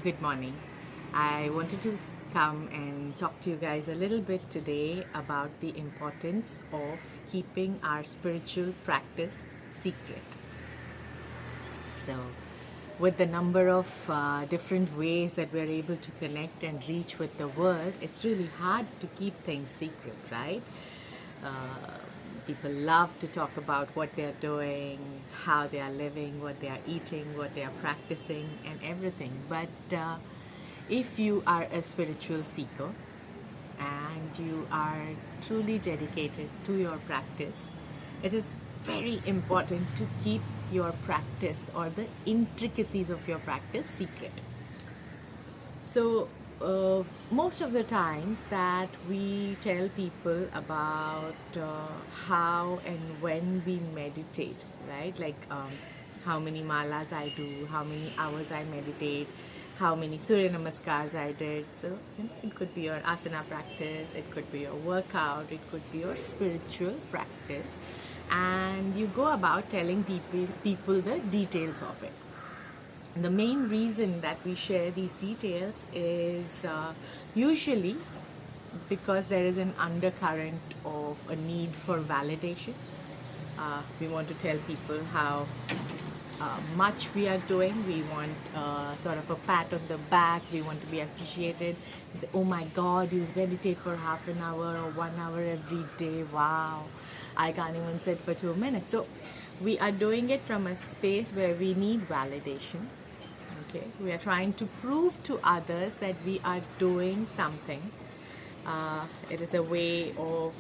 Good morning. I wanted to come and talk to you guys a little bit today about the importance of keeping our spiritual practice secret. So, with the number of different ways that we're able to connect and reach with the world, it's really hard to keep things secret, right? Uh, People love to talk about what they're doing, how they are living, what they are eating, what they are practicing, and everything. But if you are a spiritual seeker and you are truly dedicated to your practice, it is very important to keep your practice or the intricacies of your practice secret. So, most of the times that we tell people about how and when we meditate, right? Like how many malas I do, how many hours I meditate, how many Surya Namaskars I did. So, it could be your asana practice, it could be your workout, it could be your spiritual practice. And you go about telling people the details of it. The main reason that we share these details is usually because there is an undercurrent of a need for validation. We want to tell people how much we are doing. We want sort of a pat on the back. We want to be appreciated. Oh my God, you meditate for half an hour or 1 hour every day. Wow, I can't even sit for 2 minutes. So we are doing it from a space where we need validation. Okay, we are trying to prove to others that we are doing something. It is a way of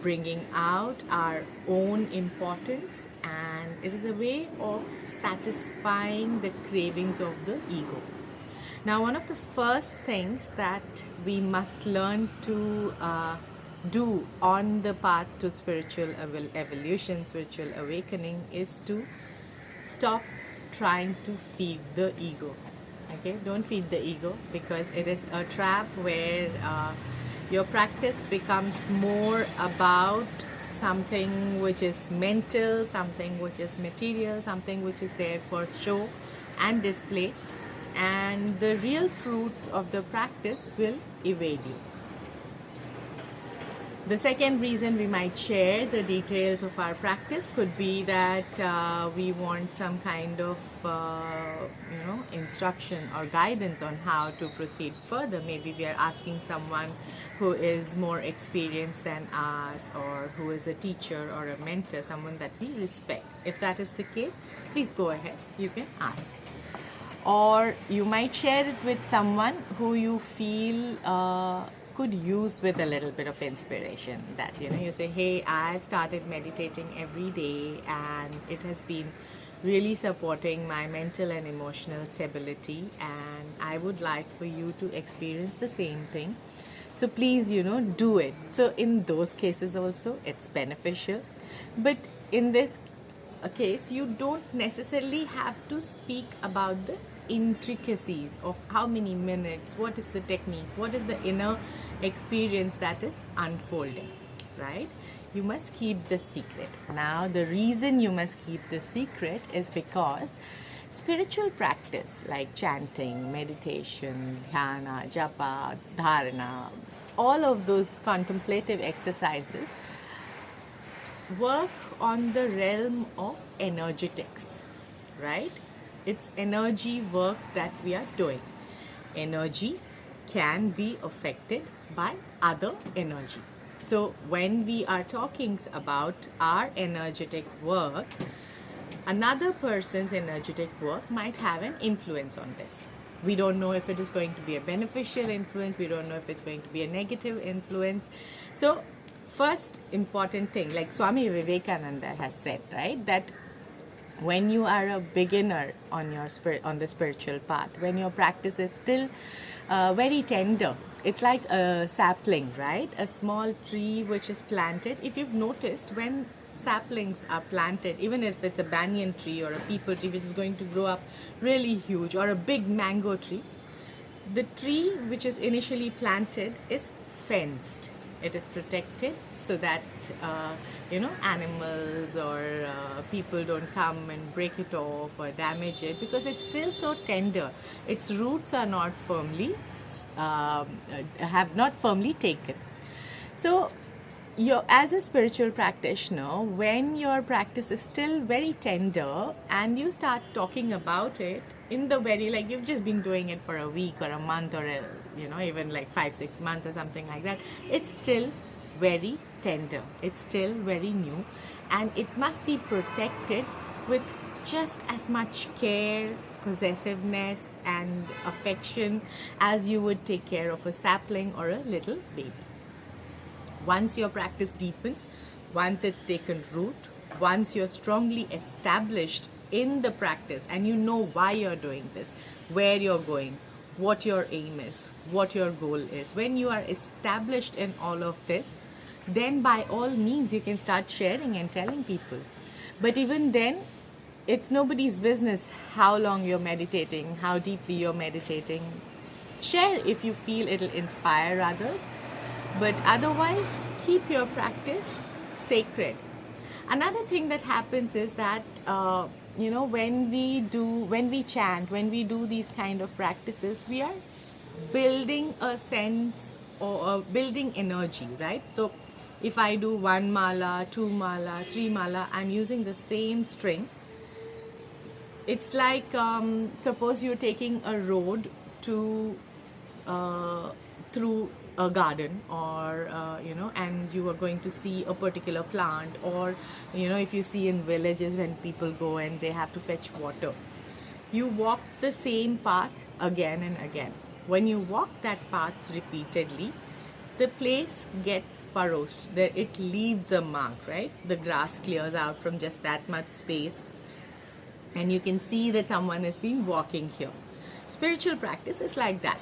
bringing out our own importance, and it is a way of satisfying the cravings of the ego. Now, one of the first things that we must learn to do on the path to spiritual evolution, spiritual awakening, is to stop trying to feed the ego. Okay, don't feed the ego, because it is a trap where your practice becomes more about something which is mental, something which is material, something which is there for show and display, and the real fruits of the practice will evade you. The second reason we might share the details of our practice could be that we want some kind of instruction or guidance on how to proceed further. Maybe we are asking someone who is more experienced than us, or who is a teacher or a mentor, someone that we respect. If that is the case, please go ahead, you can ask. Or you might share it with someone who you feel could use with a little bit of inspiration. That you say, hey, I've started meditating every day and it has been really supporting my mental and emotional stability, and I would like for you to experience the same thing. So please, do it. So in those cases also, it's beneficial. But in this case, you don't necessarily have to speak about the intricacies of how many minutes, what is the technique, what is the inner experience that is unfolding, right? You must keep the secret. Now, the reason you must keep the secret is because spiritual practice like chanting, meditation, dhyana, japa, dharana, all of those contemplative exercises work on the realm of energetics, right? It's energy work that we are doing. Energy can be affected by other energy. So when we are talking about our energetic work, another person's energetic work might have an influence on this. We don't know if it is going to be a beneficial influence. We don't know if it's going to be a negative influence. So first important thing, like Swami Vivekananda has said, right, that when you are a beginner on the spiritual path, when your practice is still very tender, it's like a sapling, right? A small tree which is planted. If you've noticed, when saplings are planted, even if it's a banyan tree or a peepal tree which is going to grow up really huge, or a big mango tree, the tree which is initially planted is fenced. It is protected so that animals or people don't come and break it off or damage it, because it's still so tender. Its roots are not firmly have not firmly taken. So as a spiritual practitioner, when your practice is still very tender and you start talking about it in the very, like, you've just been doing it for a week or a month or even like 5-6 months or something like that, it's still very tender, it's still very new, and it must be protected with just as much care, possessiveness and affection as you would take care of a sapling or a little baby. Once your practice deepens, once it's taken root, once you're strongly established in the practice and you know why you're doing this, where you're going, what your aim is, what your goal is, when you are established in all of this, then by all means you can start sharing and telling people. But even then, it's nobody's business how long you're meditating, how deeply you're meditating. Share if you feel it'll inspire others, but otherwise keep your practice sacred. Another thing that happens is that when we chant, when we do these kind of practices, we are building a sense or building energy, right? So if I do 1 mala, 2 mala, 3 mala, I'm using the same string. It's like suppose you're taking a road to through a garden, or and you are going to see a particular plant, or if you see in villages when people go and they have to fetch water, you walk the same path again and again. When you walk that path repeatedly, the place gets furrowed, it leaves a mark, right? The grass clears out from just that much space and you can see that someone has been walking here. Spiritual practice is like that.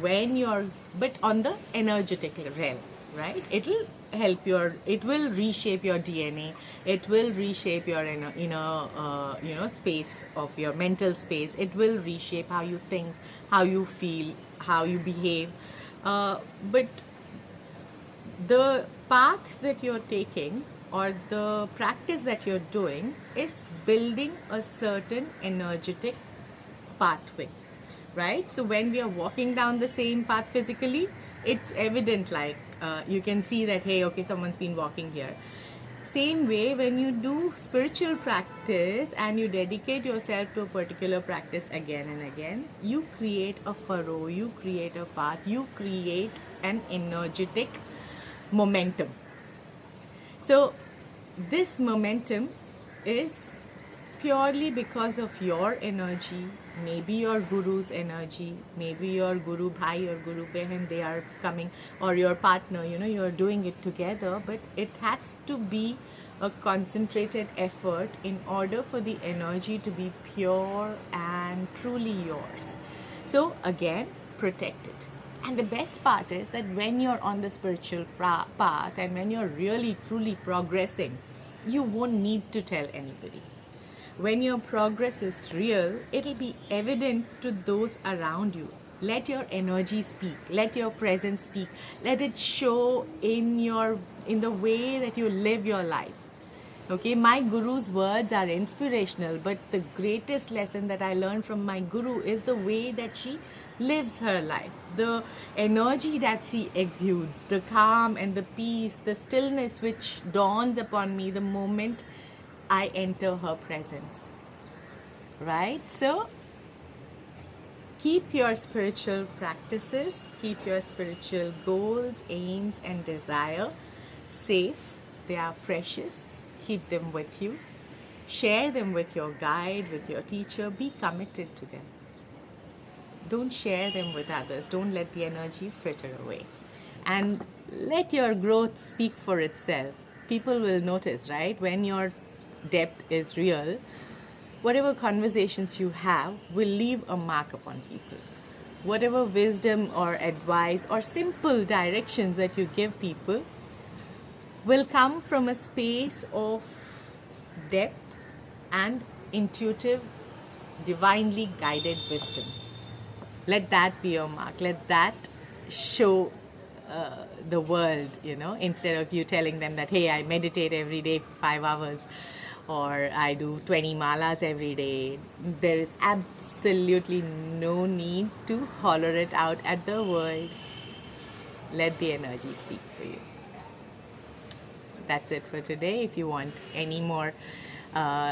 But on the energetic realm, right? It'll help it will reshape your DNA. It will reshape your inner space of your mental space. It will reshape how you think, how you feel, how you behave. But the path that you're taking or the practice that you're doing is building a certain energetic pathway. Right? So when we are walking down the same path physically, it's evident, like you can see that, hey, okay, someone's been walking here. Same way, when you do spiritual practice and you dedicate yourself to a particular practice again and again, you create a furrow, you create a path, you create an energetic momentum. So this momentum is purely because of your energy, maybe your guru's energy, maybe your guru bhai or guru behan, they are coming, or your partner, you're doing it together, but it has to be a concentrated effort in order for the energy to be pure and truly yours. So again, protect it. And the best part is that when you're on the spiritual path and when you're really truly progressing, you won't need to tell anybody. When your progress is real, it'll be evident to those around you. Let your energy speak. Let your presence speak. Let it show in the way that you live your life. Okay, my guru's words are inspirational, but the greatest lesson that I learned from my guru is the way that she lives her life. The energy that she exudes, the calm and the peace, the stillness which dawns upon me the moment I enter her presence. Right? So keep your spiritual practices, keep your spiritual goals, aims and desire safe. They are precious. Keep them with you. Share them with your guide, with your teacher. Be committed to them. Don't share them with others. Don't let the energy fritter away. And let your growth speak for itself. People will notice, right? When your depth is real, whatever conversations you have will leave a mark upon people. Whatever wisdom or advice or simple directions that you give people will come from a space of depth and intuitive, divinely guided wisdom. Let that be your mark. Let that show the world, instead of you telling them that, hey, I meditate every day for 5 hours, or I do 20 malas every day. There is absolutely no need to holler it out at the world. Let the energy speak for you. So that's it for today. If you want any more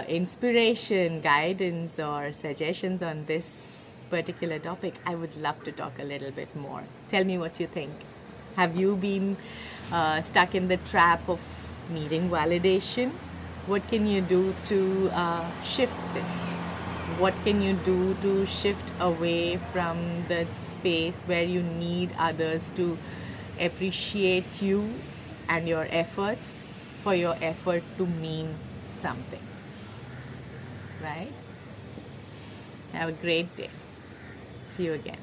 inspiration, guidance, or suggestions on this particular topic, I would love to talk a little bit more. Tell me what you think. Have you been stuck in the trap of needing validation? What can you do to shift this? What can you do to shift away from the space where you need others to appreciate you and your efforts for your effort to mean something? Right? Have a great day. See you again.